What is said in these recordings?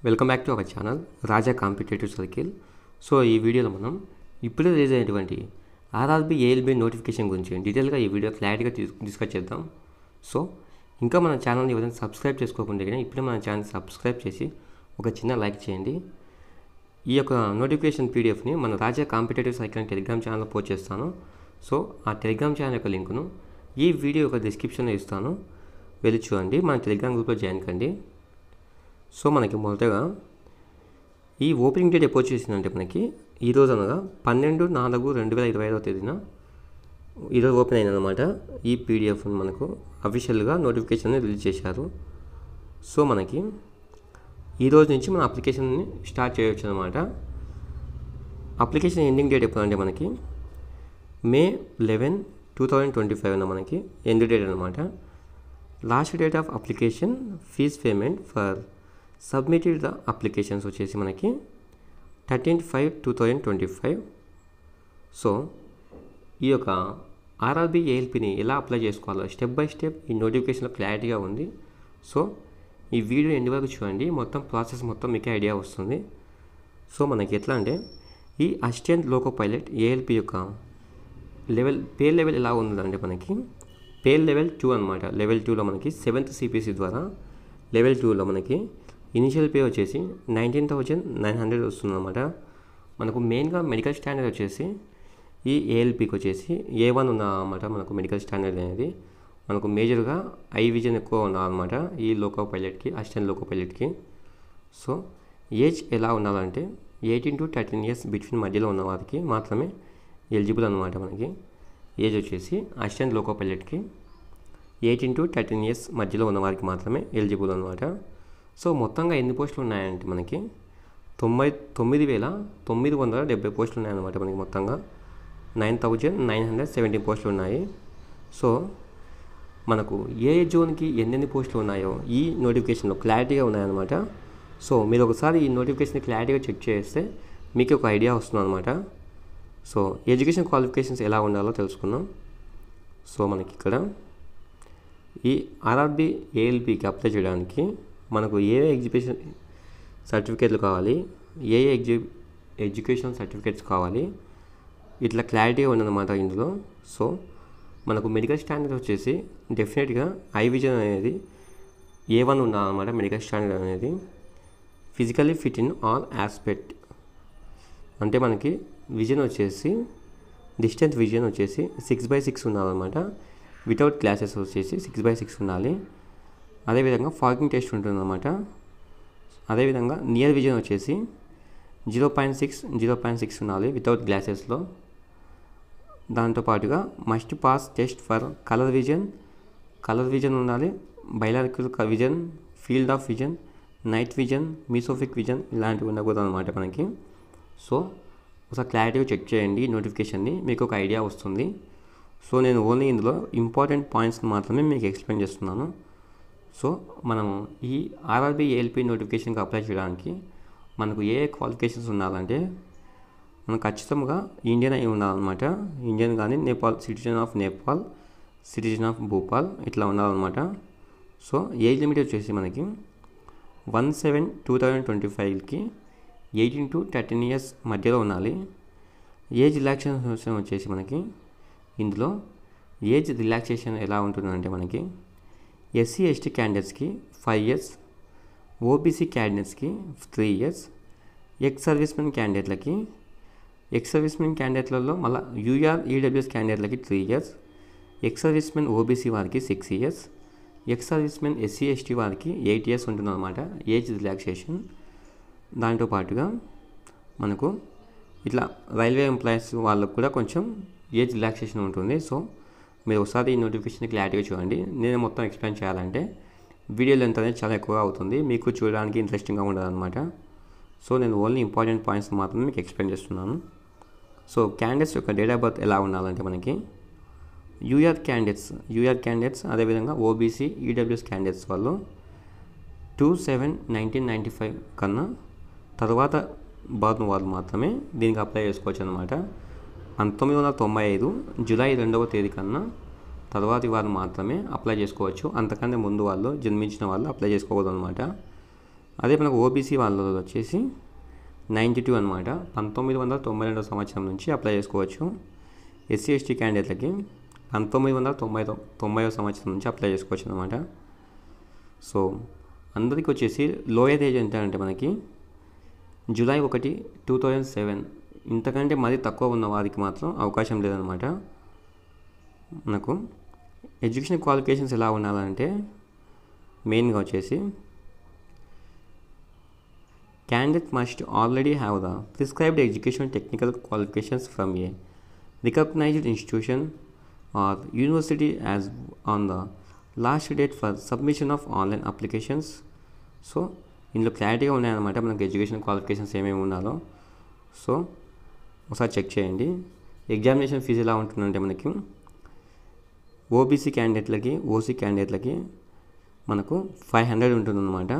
Welcome back to our channel Raja competitive circle. So ఈ వీడియోలో మనం ఇప్పుడే రిలీజ్ అయినటువంటి ఆర్ఆర్బీ ఏఎల్బీ నోటిఫికేషన్ గురించి డీటెయిల్గా ఈ వీడియో క్లారిటీగా డిస్కస్ చేద్దాం. సో ఇంకా మన ఛానల్ని ఎవరైనా సబ్స్క్రైబ్ చేసుకోకుండా కానీ ఇప్పుడే మన ఛానల్ సబ్స్క్రైబ్ చేసి ఒక చిన్న లైక్ చేయండి. ఈ యొక్క నోటిఫికేషన్ పీడిఎఫ్ని మన రాజా కాంపిటేటివ్ సర్కిల్ టెలిగ్రామ్ ఛానల్లో పోస్ట్ చేస్తాను. సో ఆ టెలిగ్రామ్ ఛానల్ యొక్క లింకును ఈ వీడియో యొక్క డిస్క్రిప్షన్లో ఇస్తాను, వెళ్ళి చూడండి. మన టెలిగ్రామ్ గ్రూప్లో జాయిన్ కండి. సో మనకి మొదటగా ఈ ఓపెనింగ్ డేట్ ఎప్పుడు చేసిందంటే మనకి ఈరోజు అనగా 12/4/2025 తేదీన ఈరోజు ఓపెన్ అయిందన్నమాట. ఈ పీడిఎఫ్ మనకు అఫీషియల్గా నోటిఫికేషన్ రిలీజ్ చేశారు. సో మనకి ఈరోజు నుంచి మన అప్లికేషన్ని స్టార్ట్ చేయవచ్చు అనమాట. అప్లికేషన్ ఎండింగ్ డేట్ ఎప్పుడు అంటే మనకి May 11, 2025 అన్న మనకి ఎండ్ డేట్ అనమాట. Last date of application fee payment for submitted the applications వచ్చేసి మనకి 13/5/2025. సో ఈ యొక్క ఆర్ఆర్బీ ఏఎల్పీని ఎలా అప్లై చేసుకోవాలో స్టెప్ బై స్టెప్ ఈ నోటిఫికేషన్లో క్లారిటీగా ఉంది. సో ఈ వీడియో ఎండ్ వరకు చూడండి, మొత్తం ప్రాసెస్ మొత్తం మీకే ఐడియా వస్తుంది. సో మనకి ఎట్లా అంటే ఈ అసిస్టెంట్ లోకో పైలట్ ఏఎల్పీ యొక్క పే లెవెల్ ఎలా ఉందంటే మనకి పే లెవెల్ 2 అనమాట. లెవెల్ 2లో మనకి 7th CPC ద్వారా లెవెల్ 2లో మనకి ఇనిషియల్ పే వచ్చేసి 19,900 వస్తుందన్నమాట. మనకు మెయిన్గా మెడికల్ స్టాండర్డ్ వచ్చేసి ఈ ఏఎల్పీకి వచ్చేసి A1 ఉన్నదన్నమాట. మనకు మెడికల్ స్టాండర్డ్ అనేది మనకు మేజర్గా ఐ విజన్ ఎక్కువ ఉన్నదన్నమాట ఈ లోకో పైలట్కి, అసిస్టెంట్ లోకో పైలట్కి. సో ఏజ్ ఎలా ఉండాలంటే 18 to 13 years బిట్వీన్ మధ్యలో ఉన్న వారికి మాత్రమే ఎలిజిబుల్ అనమాట. మనకి ఏజ్ వచ్చేసి అసిస్టెంట్ లోకో పైలట్కి 18 to 13 years మధ్యలో ఉన్న వారికి మాత్రమే ఎలిజిబుల్ అనమాట. సో మొత్తంగా ఎన్ని పోస్టులు ఉన్నాయంటే మనకి 99,970 పోస్టులు ఉన్నాయన్నమాట. మనకి మొత్తంగా 9,970 పోస్టులు ఉన్నాయి. సో మనకు ఏ జోన్కి ఎన్నెన్ని పోస్టులు ఉన్నాయో ఈ నోటిఫికేషన్లో క్లారిటీగా ఉన్నాయన్నమాట. సో మీరు ఒకసారి ఈ నోటిఫికేషన్ క్లారిటీగా చెక్ చేస్తే మీకు ఒక ఐడియా వస్తుంది అనమాట. సో ఎడ్యుకేషన్ క్వాలిఫికేషన్స్ ఎలా ఉండాలో తెలుసుకుందాం. సో మనకి ఇక్కడ ఈ ఆర్ఆర్బీ ఏఎల్పీకి అప్లై చేయడానికి మనకు ఏ ఎడ్యుకేషన్ సర్టిఫికేట్లు కావాలి, ఏ ఎడ్యుకేషన్ సర్టిఫికేట్స్ కావాలి, ఇట్లా క్లారిటీగా ఉందన్నమాట ఇందులో. సో మనకు మెడికల్ స్టాండర్డ్ వచ్చేసి డెఫినెట్గా ఐ విజన్ అనేది A1 ఉన్నదన్నమాట. మెడికల్ స్టాండర్డ్ అనేది physically fit in all aspect అంటే మనకి విజన్ వచ్చేసి డిస్టెన్స్ విజన్ వచ్చేసి 6/6 ఉండాలన్నమాట. వితౌట్ గ్లాసెస్ వచ్చేసి 6/6 ఉండాలి. అదేవిధంగా ఫాగింగ్ టెస్ట్ ఉంటుందన్నమాట. అదేవిధంగా నియర్ విజన్ వచ్చేసి 0.6 ఉండాలి వితౌట్ గ్లాసెస్లో. దాంతోపాటుగా must pass test for colour vision ఉండాలి, బైలారికల్ vision, field of vision, night vision, mesopic vision ఇలాంటివి ఉండకూడదు అనమాట మనకి. సో ఒకసారి క్లారిటీగా చెక్ చేయండి నోటిఫికేషన్ని, మీకు ఒక ఐడియా వస్తుంది. సో నేను ఓన్లీ ఇందులో ఇంపార్టెంట్ పాయింట్స్ని మాత్రమే మీకు ఎక్స్ప్లెయిన్ చేస్తున్నాను. సో మనము ఈ ఆర్ఆర్బీ ఏఎల్పీ నోటిఫికేషన్కి అప్లై చేయడానికి మనకు ఏ క్వాలిఫికేషన్స్ ఉండాలంటే మనం ఖచ్చితంగా ఇండియన్ అయి ఉండాలన్నమాట. ఇండియన్ కానీ citizen of Nepal, citizen of Bhupal ఇట్లా ఉండాలన్నమాట. సో ఏజ్ లిమిట్ వచ్చేసి మనకి 1/7/2025కి 18 to 13 years మధ్యలో ఉండాలి. ఏజ్ రిలాక్సేషన్ వచ్చేసి మనకి ఇందులో ఏజ్ రిలాక్సేషన్ ఎలా ఉంటుందంటే మనకి SC ST క్యాండిడేట్స్కి 5 years, OBC క్యాండిడేట్స్కి 3 years, ఎక్స్ సర్వీస్మెన్ క్యాండిడేట్లలో మళ్ళీ UR/EWS క్యాండిడేట్లకి 3 years, ex servicemen OBC వారికి 6 years, ex servicemen SC ST వారికి 8 years ఉంటుందన్నమాట ఏజ్ రిలాక్సేషన్. దాంతోపాటుగా మనకు ఇట్లా రైల్వే ఎంప్లాయీస్ వాళ్ళకు కూడా కొంచెం ఏజ్ రిలాక్సేషన్ ఉంటుంది. సో మీరు ఒకసారి ఈ నోటిఫికేషన్ క్లారిటీగా చూడండి. నేను మొత్తం ఎక్స్ప్లెయిన్ చేయాలంటే వీడియో లెంత్ అనేది చాలా ఎక్కువగా అవుతుంది, మీకు చూడడానికి ఇంట్రెస్టింగ్గా ఉండదు అనమాట. సో నేను ఓన్లీ ఇంపార్టెంట్ పాయింట్స్ మాత్రమే మీకు ఎక్స్ప్లెయిన్ చేస్తున్నాను. సో క్యాండిడేట్స్ యొక్క డేట్ ఆఫ్ బర్త్ ఎలా ఉండాలంటే మనకి UR క్యాండిడేట్స్ అదేవిధంగా OBC EWS క్యాండిడేట్స్ వాళ్ళు 2/7/1995 కన్నా తర్వాత బాధ వాళ్ళు మాత్రమే దీనికి అప్లై చేసుకోవచ్చు అనమాట. 1995 జూలై 2వ తేదీ కన్నా తర్వాతి వారు మాత్రమే అప్లై చేసుకోవచ్చు. అంతకన్నా ముందు వాళ్ళు జన్మించిన వాళ్ళు అప్లై చేసుకోకూడదు అనమాట. అదే మనకు ఓబీసీ వాళ్ళు వచ్చేసి 92 అనమాట, 1992 సంవత్సరం నుంచి అప్లై చేసుకోవచ్చు. ఎస్సీ ఎస్టీ క్యాండిడేట్లకి 1990 సంవత్సరం నుంచి అప్లై చేసుకోవచ్చు అనమాట. సో అందరికి వచ్చేసి లోయర్ ఏజ్ ఎంత అంటే మనకి జూలై 1, 2007, ఇంతకంటే మరీ తక్కువ ఉన్న వారికి మాత్రం అవకాశం లేదనమాట. మనకు ఎడ్యుకేషన్ క్వాలిఫికేషన్స్ ఎలా ఉండాలంటే మెయిన్గా వచ్చేసి candidate must already have the prescribed education technical qualifications from a recognized institution or university as on the last date for submission of online applications. So ఇందులో క్లారిటీగా ఉన్నాయన్నమాట మనకు ఎడ్యుకేషన్ క్వాలిఫికేషన్స్ ఏమేమి ఉండాలో. సో ఒకసారి చెక్ చేయండి. ఎగ్జామినేషన్ ఫీజు ఎలా ఉంటుందంటే మనకి ఓబీసీ క్యాండిడేట్లకి ఓసీ క్యాండిడేట్లకి మనకు 500 ఉంటుందన్నమాట.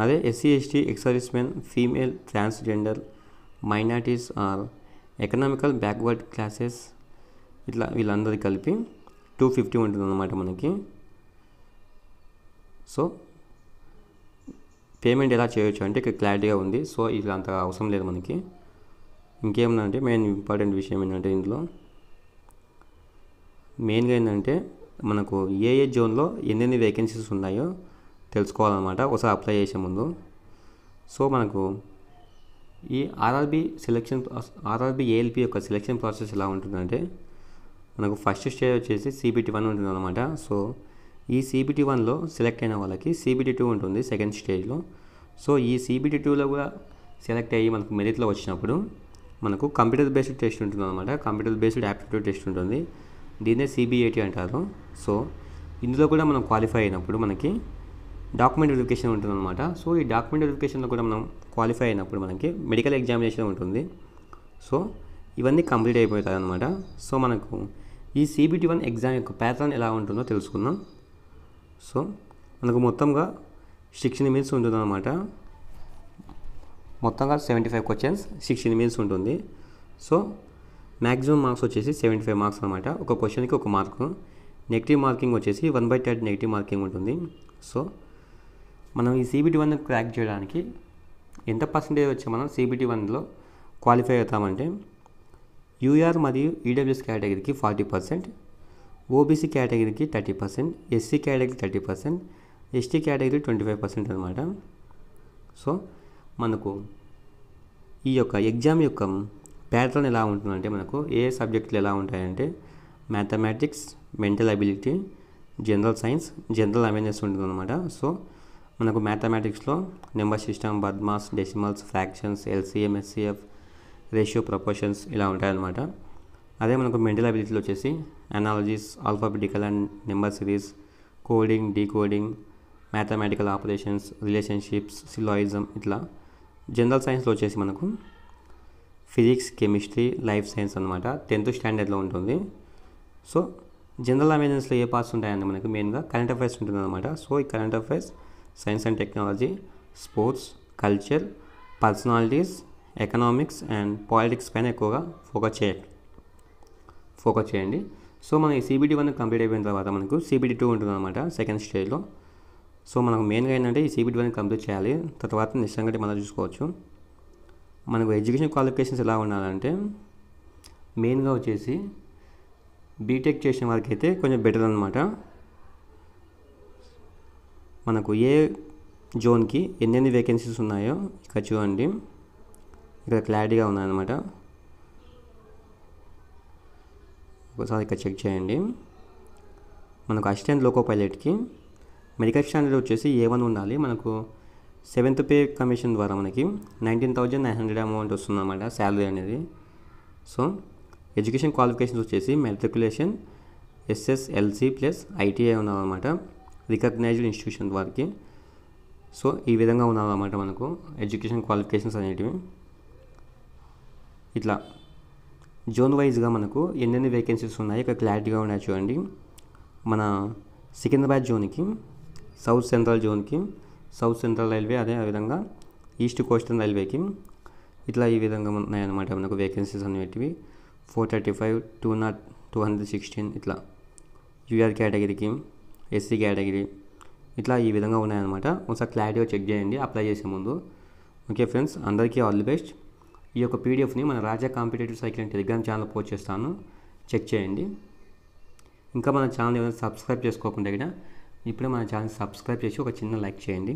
అదే SC ST ex servicemen female transgender minorities or economical backward classes ఇట్లా వీళ్ళందరికీ కలిపి 250 ఉంటుందన్నమాట మనకి. సో పేమెంట్ ఎలా చేయొచ్చు అంటే ఇక్కడ క్లారిటీగా ఉంది. సో ఇది అంత అవసరం లేదు మనకి. ఇంకేమన్నా మెయిన్ ఇంపార్టెంట్ విషయం ఏంటంటే ఇందులో మెయిన్గా ఏంటంటే మనకు ఏ జోన్లో ఎన్నెన్ని వేకెన్సీస్ ఉన్నాయో తెలుసుకోవాలన్నమాట ఒకసారి అప్లై చేసే ముందు. సో మనకు ఈ ఆర్ఆర్బీ ఏఎల్పి యొక్క సెలెక్షన్ ప్రాసెస్ ఎలా ఉంటుందంటే మనకు ఫస్ట్ స్టేజ్ వచ్చేసి CBT 1 ఉంటుందన్నమాట. సో ఈ CBT 1లో సెలెక్ట్ అయిన వాళ్ళకి CBT 2 ఉంటుంది సెకండ్ స్టేజ్లో. సో ఈ CBT 2లో కూడా సెలెక్ట్ అయ్యి మనకు మెరిట్లో వచ్చినప్పుడు మనకు కంప్యూటర్ బేస్డ్ టెస్ట్ ఉంటుందన్నమాట. కంప్యూటర్ బేస్డ్ యాప్టిట్యూడ్ టెస్ట్ ఉంటుంది, దీన్నే CBAT అంటారు. సో ఇందులో కూడా మనం క్వాలిఫై అయినప్పుడు మనకి డాక్యుమెంట్ వెరిఫికేషన్ ఉంటుందన్నమాట. సో ఈ డాక్యుమెంట్ వెరిఫికేషన్లో కూడా మనం క్వాలిఫై అయినప్పుడు మనకి మెడికల్ ఎగ్జామినేషన్ ఉంటుంది. సో ఇవన్నీ కంప్లీట్ అయిపోతాయి అన్నమాట. సో మనకు ఈ CBT 1 ఎగ్జామ్ యొక్క ప్యాటర్న్ ఎలా ఉంటుందో తెలుసుకుందాం. సో మనకు మొత్తంగా 16 మినిట్స్ ఉంటుందన్నమాట. మొత్తంగా 75 క్వశ్చన్స్ 16 మినిట్స్ ఉంటుంది. సో మ్యాక్సిమం మార్క్స్ వచ్చేసి 75 మార్క్స్ అనమాట. ఒక క్వశ్చన్కి 1 మార్కు. నెగిటివ్ మార్కింగ్ వచ్చేసి 1/3 నెగిటివ్ మార్కింగ్ ఉంటుంది. సో మనం ఈ CBT 1 క్రాక్ చేయడానికి ఎంత పర్సెంటేజ్ వచ్చి మనం CBT 1లో క్వాలిఫై అవుతామంటే యూఆర్ మరియు ఈడబ్ల్యూఎస్ కేటగిరీకి 40%, ఓబీసీ కేటగిరీకి 30%, ఎస్సీ కేటగిరీ 30%, ఎస్టీ కేటగిరీ 25% అనమాట. సో మనకు ఈ యొక్క ఎగ్జామ్ యొక్క ప్యాటర్న్ ఎలా ఉంటుందంటే మనకు ఏ సబ్జెక్టులు ఎలా ఉంటాయంటే mathematics, mental ability, general science, general awareness ఉంటుందన్నమాట. సో మనకు మ్యాథమెటిక్స్లో number system, BODMAS, decimals, fractions, LCM, SCF, ratio, proportions ఇలా ఉంటాయన్నమాట. అదే మనకు మెంటల్ అబిలిటీలో వచ్చేసి analogies, alphabetical and number series, coding, decoding, mathematical operations, relationships, syllogism ఇట్లా. జనరల్ సైన్స్లో వచ్చేసి మనకు ఫిజిక్స్, కెమిస్ట్రీ, లైఫ్ సైన్స్ అనమాట. 10th స్టాండర్డ్లో ఉంటుంది. సో జనరల్ అవేర్నెస్లో ఏ పార్ట్స్ ఉంటాయంటే మనకు మెయిన్గా కరెంట్ అఫైర్స్ ఉంటుంది అనమాట. సో ఈ current affairs, science and technology, sports, culture, personalities, economics and politics పైన ఎక్కువగా ఫోకస్ చేయండి. సో మనం ఈ CBT 1 కంప్లీట్ అయిపోయిన తర్వాత మనకు CBT 2 ఉంటుంది అనమాట సెకండ్ స్టేజ్లో. సో మనకు మెయిన్గా ఏంటంటే ఈ CBT 1 కంప్లీట్ చేయాలి, తర్వాత నెక్స్ట్ సంగతి మనం చూసుకోవచ్చు. మనకు ఎడ్యుకేషన్ క్వాలిఫికేషన్స్ ఎలా ఉండాలంటే మెయిన్గా వచ్చేసి బీటెక్ చేసిన వారికి అయితే కొంచెం బెటర్ అనమాట. మనకు ఏ జోన్కి ఎన్నెన్ని వేకెన్సీస్ ఉన్నాయో ఇక్కడ చూడండి, ఇక్కడ క్లారిటీగా ఉన్నాయన్నమాట. ఒకసారి ఇక్కడ చెక్ చేయండి. మనకు అసిస్టెంట్ లోకో పైలట్కి మెడికల్ స్టాండర్డ్ వచ్చేసి A1 ఉండాలి. మనకు 7th పే కమిషన్ ద్వారా మనకి 19,900 అమౌంట్ వస్తుందన్నమాట శాలరీ అనేది. సో ఎడ్యుకేషన్ క్వాలిఫికేషన్స్ వచ్చేసి మెట్రికులేషన్, SSLC ప్లస్ ITI ఉన్నారన్నమాట రికగ్నైజ్డ్ ఇన్స్టిట్యూషన్ వారికి. సో ఈ విధంగా ఉన్నారన్నమాట మనకు ఎడ్యుకేషన్ క్వాలిఫికేషన్స్ అనేటివి. ఇట్లా జోన్ వైజ్గా మనకు ఎన్నెన్ని వేకెన్సీస్ ఉన్నాయి ఇక్కడ క్లారిటీగా ఉన్నాయి చూడండి. మన సికింద్రాబాద్ జోన్కి, సౌత్ సెంట్రల్ జోన్కి, సౌత్ సెంట్రల్ రైల్వే, అదేవిధంగా ఈస్ట్ కోస్టల్ రైల్వేకి ఇట్లా ఈ విధంగా ఉన్నాయన్నమాట మనకు వేకెన్సీస్ అనేటివి. 435, 216 ఇట్లా. యూఆర్ కేటగిరీకి, SC కేటగిరీ, ఇట్లా ఈ విధంగా ఉన్నాయన్నమాట. ఒకసారి క్లారిటీగా చెక్ చేయండి అప్లై చేసే ముందు. ఓకే ఫ్రెండ్స్, అందరికీ ఆల్ ది బెస్ట్. ఈ యొక్క పీడిఎఫ్ని మన Raja competitive cycle and Telegram channel post చేస్తాను, చెక్ చేయండి. ఇంకా మన ఛానల్ ఏమైనా సబ్స్క్రైబ్ చేసుకోకుండా ఇప్పుడే మన ఛానల్ సబ్స్క్రైబ్ చేసి ఒక చిన్న లైక్ చేయండి.